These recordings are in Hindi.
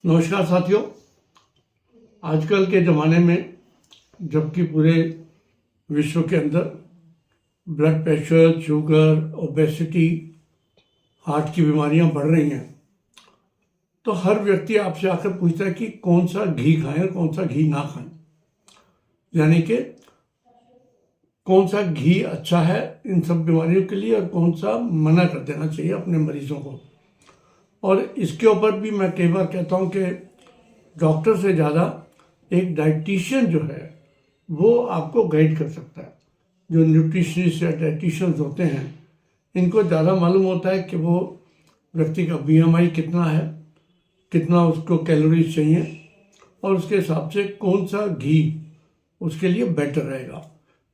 नमस्कार साथियों। आजकल के ज़माने में जबकि पूरे विश्व के अंदर blood pressure, sugar, obesity, heart की बीमारियां बढ़ रही हैं, तो हर व्यक्ति आपसे आकर पूछता है कि कौन सा घी खाएं और कौन सा घी ना खाएं, यानी कि कौन सा घी अच्छा है इन सब बीमारियों के लिए और कौन सा मना कर देना चाहिए अपने मरीजों को। और इसके ऊपर भी मैं कई बार कहता हूं कि डॉक्टर से ज़्यादा एक डाइटिशियन जो है वो आपको गाइड कर सकता है। जो न्यूट्रिशनिस्ट या डाइटिशियंस होते हैं इनको ज़्यादा मालूम होता है कि वो व्यक्ति का बीएमआई कितना है, कितना उसको कैलोरीज चाहिए और उसके हिसाब से कौन सा घी उसके लिए बेटर रहेगा।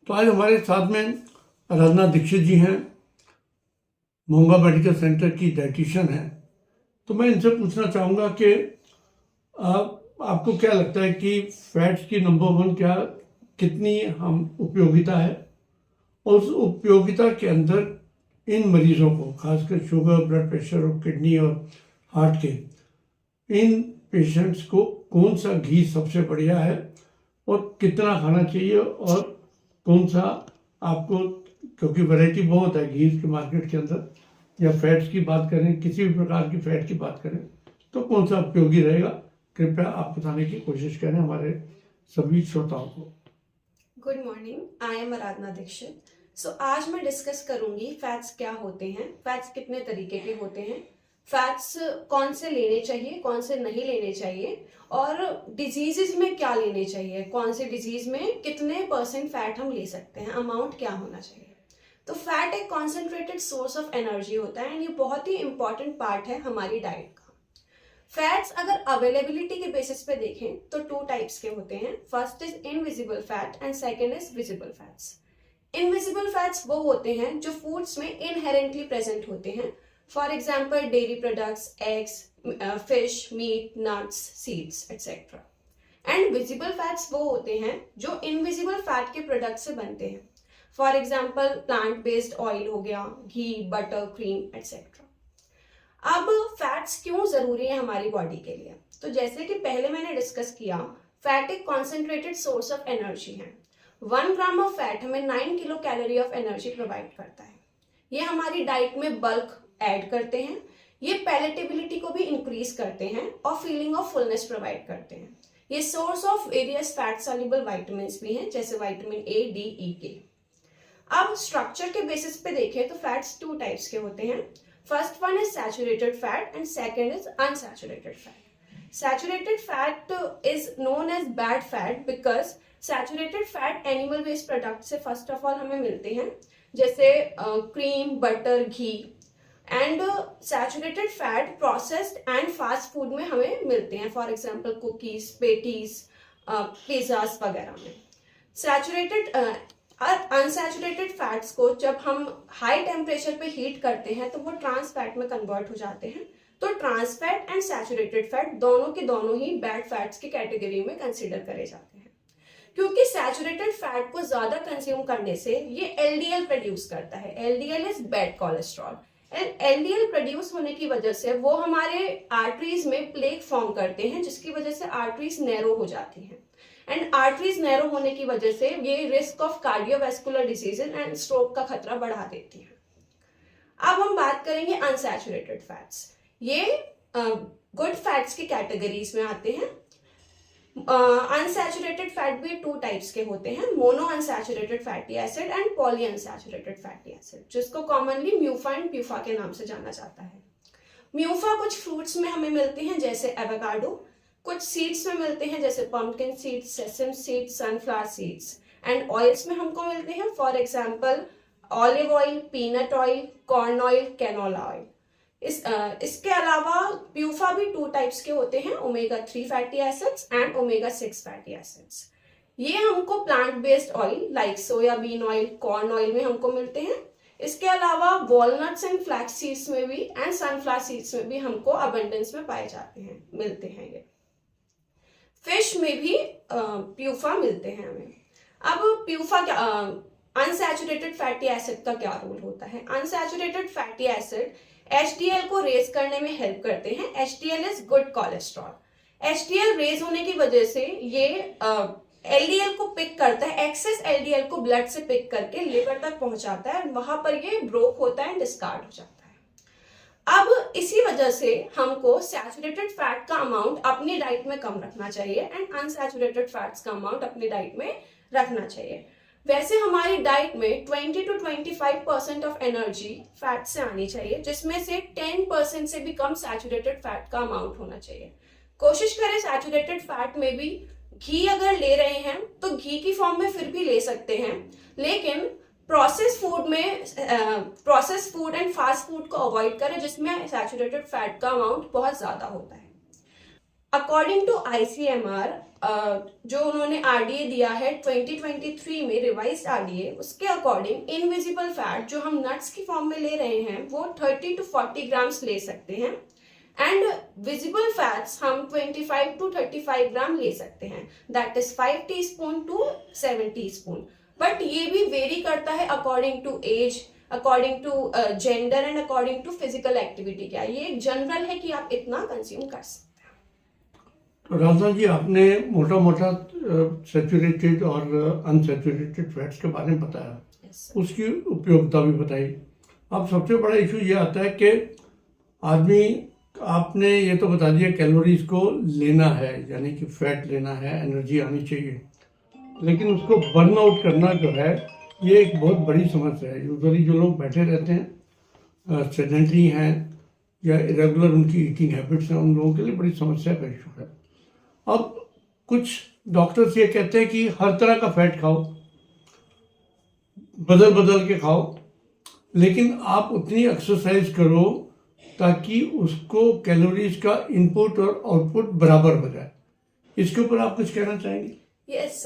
तो आज हमारे साथ में आराधना दीक्षित जी हैं, मोंगा मेडिकल सेंटर की डाइटिशियन हैं। तो मैं इनसे पूछना चाहूँगा कि आपको क्या लगता है कि फैट्स की नंबर 1 क्या कितनी हम उपयोगिता है, और उस उपयोगिता के अंदर इन मरीजों को, खासकर शुगर, ब्लड प्रेशर और किडनी और हार्ट के इन पेशेंट्स को कौन सा घी सबसे बढ़िया है और कितना खाना चाहिए, और कौन सा आपको, क्योंकि वैरायटी बहुत है घी के मार्केट के अंदर, या फैट्स की बात करें, किसी भी प्रकार की फैट की बात करें, तो कौन सा उपयोगी रहेगा, कृपया आप बताने की कोशिश करें हमारे सभी श्रोताओं को। गुड मॉर्निंग, आई एम आराधना दीक्षित। आज मैं डिस्कस करूंगी फैट्स क्या होते हैं, फैट्स कितने तरीके के होते हैं, फैट्स कौन से लेने चाहिए, कौन से नहीं लेने चाहिए, और डिजीजेस में क्या लेने चाहिए, कौन से डिजीज में कितने % फैट हम ले सकते हैं, अमाउंट क्या होना चाहिए। तो फैट एक कॉन्सेंट्रेटेड सोर्स ऑफ एनर्जी होता है एंड ये बहुत ही इंपॉर्टेंट पार्ट है हमारी डाइट का। फैट्स अगर अवेलेबिलिटी के बेसिस पे देखें तो 2 टाइप्स के होते हैं। First is invisible fat and second is visible fats. Invisible fats वो होते हैं जो फूड्स में इनहेरेंटली प्रेजेंट होते हैं। For example dairy products, eggs, fish, meat, nuts, seeds etcetera. And visible fats वो होते हैं जो इनविजिबल फैट के प्रोडक्ट से बनते हैं। For example plant based oil हो गया, घी, बटर, क्रीम एक्सेट्रा। अब फैट्स क्यों जरूरी है हमारी बॉडी के लिए? तो जैसे कि पहले मैंने डिस्कस किया, फैट एक कॉन्सेंट्रेटेड सोर्स ऑफ एनर्जी है। 1 ग्राम ऑफ फैट हमें 9 kilo calorie of energy provide करता है। ये हमारी डाइट में बल्क ऐड करते हैं, ये पैलेटेबिलिटी को भी इंक्रीज करते हैं और फीलिंग ऑफ फुलनेस प्रोवाइड करते हैं। ये source of various fat soluble vitamin भी हैं, जैसे विटामिन ए, डी, ई, के। अब स्ट्रक्चर के बेसिस पे देखें तो फैट्स 2 टाइप्स के होते हैं। First one is saturated fat and second is unsaturated fat. Saturated fat is known as bad fat because saturated fat animal based product से first of all हमें मिलते हैं, जैसे cream, butter, ghee, and saturated fat processed and fast food में हमें मिलते हैं, for example cookies, patties, pizzas वगैरह में। Saturated अनसैचुरेटेड फैट्स को जब हम हाई टेम्परेचर पे हीट करते हैं तो वो ट्रांस फैट में कन्वर्ट हो जाते हैं। तो trans fat and saturated fat दोनों के दोनों ही बैड फैट्स की कैटेगरी में कंसीडर करे जाते हैं, क्योंकि सैचुरेटेड फैट को ज्यादा कंज्यूम करने से ये एलडीएल प्रोड्यूस करता है। LDL is bad cholesterol. LDL produce होने की वजह से वो हमारे आर्टरीज में प्लेक फॉर्म करते हैं, जिसकी वजह से आर्टरीज नैरो हो जाती हैं, एंड आर्टरीज नैरो होने की वजह से ये risk of cardiovascular diseases and stroke का खतरा बढ़ा देती है। अब हम बात करेंगे अनसैचुरेटेड फैट्स। ये गुड फैट्स की कैटेगरीज में आते हैं। अनसैचुरेटेड फैट भी 2 टाइप्स के होते हैं, mono unsaturated fatty acid and poly unsaturated fatty acid, जिसको कॉमनली म्यूफा एंड प्यूफा के नाम से जाना जाता है। म्यूफा कुछ फ्रूट्स में हमें मिलते हैं, जैसे एवोकाडो, कुछ सीड्स में मिलते हैं जैसे pumpkin seeds, sesame seeds, sunflower seeds, and oils में हमको मिलते हैं, for example olive oil, peanut oil, corn oil, canola oil. इसके अलावा प्यूफा भी 2 टाइप्स के होते हैं, omega 3 fatty acids and omega 6 fatty acids. ये हमको plant based oil like soybean oil, corn oil में हमको मिलते हैं। इसके अलावा वॉलनट्स एंड फ्लैक्स सीड्स में भी एंड सनफ्लावर सीड्स में भी हमको अबंडेंस में पाए जाते हैं, मिलते हैं। ये फिश में भी प्यूफा मिलते हैं हमें। अब प्यूफा क्या, अनसैचुरेटेड फैटी एसिड का क्या रोल होता है? अनसैचुरेटेड फैटी एसिड HDL को रेज करने में हेल्प करते हैं। HDL is good cholesterol. HDL raise होने की वजह से ये LDL को पिक करता है, एक्सेस LDL को ब्लड से पिक करके लिवर तक पहुंचाता है, वहां पर ये ब्रोक होता है, डिस्कार्ड हो जाता है। अब इसी वजह से हमको सैचुरेटेड फैट का अमाउंट अपनी डाइट में कम रखना चाहिए एंड अनसैचुरेटेड फैट्स का अमाउंट अपनी डाइट में रखना चाहिए। वैसे हमारी डाइट में 20 to 25% ऑफ एनर्जी फैट से आनी चाहिए, जिसमें से 10% से भी कम सैचुरेटेड फैट का अमाउंट होना चाहिए। कोशिश करें सैचुरेटेड फैट में भी घी अगर ले रहे हैं तो घी की फॉर्म में फिर भी ले सकते हैं, लेकिन process food and fast food को अवॉइड करें जिसमें सैचुरेटेड फैट का अमाउंट बहुत ज्यादा होता है। अकॉर्डिंग टू ICMR, जो उन्होंने RDA दिया है 2023 में, रिवाइज्ड RDA, उसके अकॉर्डिंग इनविजिबल फैट जो हम नट्स की फॉर्म में ले रहे हैं वो 30 to 40 ग्राम्स ले सकते हैं एंड विजिबल फैट्स हम 25 to 35 ग्राम ले सकते हैं, that is 5 teaspoon to 7 teaspoon. But ये भी वेरी करता है according to age, according to gender and according to physical activity. क्या ये एक जनरल है कि आप इतना कंज्यूम कर सकते हैं। तो राधा जी, आपने मोटा मोटा सैचुरेटेड और अनसैचुरेटेड फैट्स के बारे में बताया, उसकी उपयोगिता भी बताई। अब सबसे बड़ा इशू ये आता है कि आदमी, आपने ये तो बता दिया कैलोरीज को लेना है, यानी कि फैट लेना है, एनर्जी आनी चाहिए, लेकिन उसको बर्न आउट करना जो है ये एक बहुत बड़ी समस्या है। यूजुअली जो लोग बैठे रहते हैं, सेडेंटरी हैं या इरेगुलर उनकी ईटिंग हैबिट्स हैं, उन लोगों के लिए बड़ी समस्या का इशू है। अब कुछ डॉक्टर्स ये कहते हैं कि हर तरह का फैट खाओ, बदल बदल के खाओ, लेकिन आप उतनी एक्सरसाइज करो ताकि उसको कैलोरीज का इनपुट और आउटपुट बराबर हो जाए। इसके ऊपर आप कुछ कहना चाहेंगे? यस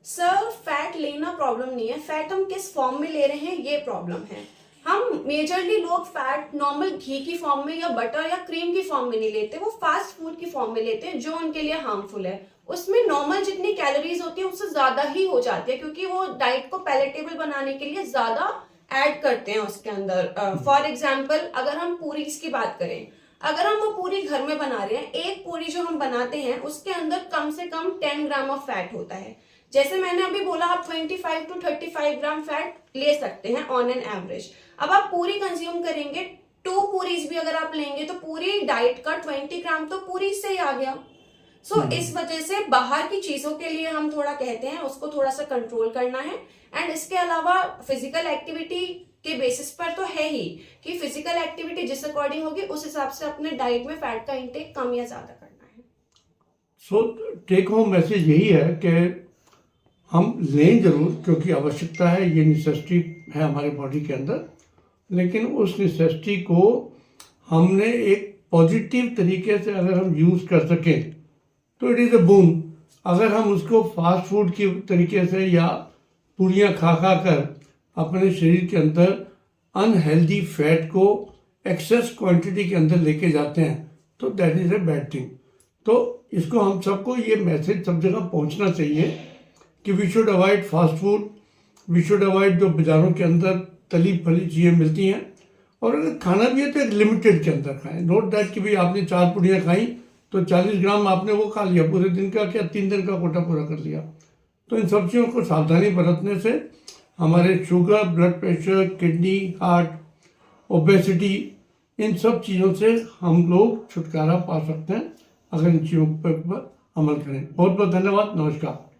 सर, फैट लेना प्रॉब्लम नहीं है, फैट हम किस फॉर्म में ले रहे हैं ये प्रॉब्लम है। हम मेजरली लोग फैट नॉर्मल घी की फॉर्म में या बटर या क्रीम की फॉर्म में नहीं लेते, वो फास्ट फूड की फॉर्म में लेते हैं जो उनके लिए हार्मफुल है। उसमें नॉर्मल जितनी कैलोरीज होती है उससे ज्यादा ही हो जाती है, क्योंकि वो डाइट को पैलेटेबल बनाने के लिए ज्यादा ऐड करते हैं उसके अंदर। फॉर एग्जाम्पल, अगर हम पूरी की बात करें, अगर हम वो पूरी घर में बना रहे हैं, एक पूरी जो हम बनाते हैं उसके अंदर कम से कम 10 ग्राम ऑफ फैट होता है। जैसे मैंने अभी बोला, आप 25 to 35 ग्राम फैट ले सकते हैं ऑन एन एवरेज। अब आप पूरी कंज्यूम करेंगे, 2 पूरीज भी अगर आप लेंगे तो पूरी डाइट का 20 ग्राम तो पूरी से ही आ गया। सो इस वजह से बाहर की चीजों के लिए हम थोड़ा कहते हैं उसको थोड़ा सा कंट्रोल करना है। एंड इसके अलावा फिजिकल एक्टिविटी के बेसिस पर तो है ही कि फिजिकल एक्टिविटी जिस अकॉर्डिंग होगी उस हिसाब से अपने डाइट में फैट का इंटेक कम या ज्यादा करना है। सो टेक होम मैसेज यही है कि हम लें जरूर, क्योंकि आवश्यकता है, ये नेसेसिटी है हमारे बॉडी के अंदर, लेकिन उस नेसेसिटी को हमने एक पॉजिटिव तरीके से अगर हम यूज़ कर सकें तो इट इज़ अ बून। अगर हम उसको फास्ट फूड की तरीके से या पूरियाँ खा खा कर अपने शरीर के अंदर अनहेल्दी फैट को एक्सेस क्वांटिटी के अंदर लेके जाते हैं तो that is a bad thing. तो इसको हम सबको ये मैसेज सब जगह पहुंचना चाहिए कि we should avoid fast food, we should avoid जो बाज़ारों के अंदर तली फली चीज़ें मिलती हैं, और अगर खाना भी है तो एक लिमिटेड के अंदर खाएं। नोट दैट कि भाई आपने 4 पूड़ियाँ खाई तो 40 ग्राम आपने वो खा लिया, पूरे दिन का क्या 3 दिन का कोटा पूरा कर लिया। तो इन सब चीज़ों को सावधानी बरतने से हमारे sugar, blood pressure, kidney, heart, obesity, इन सब चीज़ों से हम लोग छुटकारा पा सकते हैं अगर इन चीज़ों पर अमल करें। बहुत बहुत धन्यवाद, नमस्कार।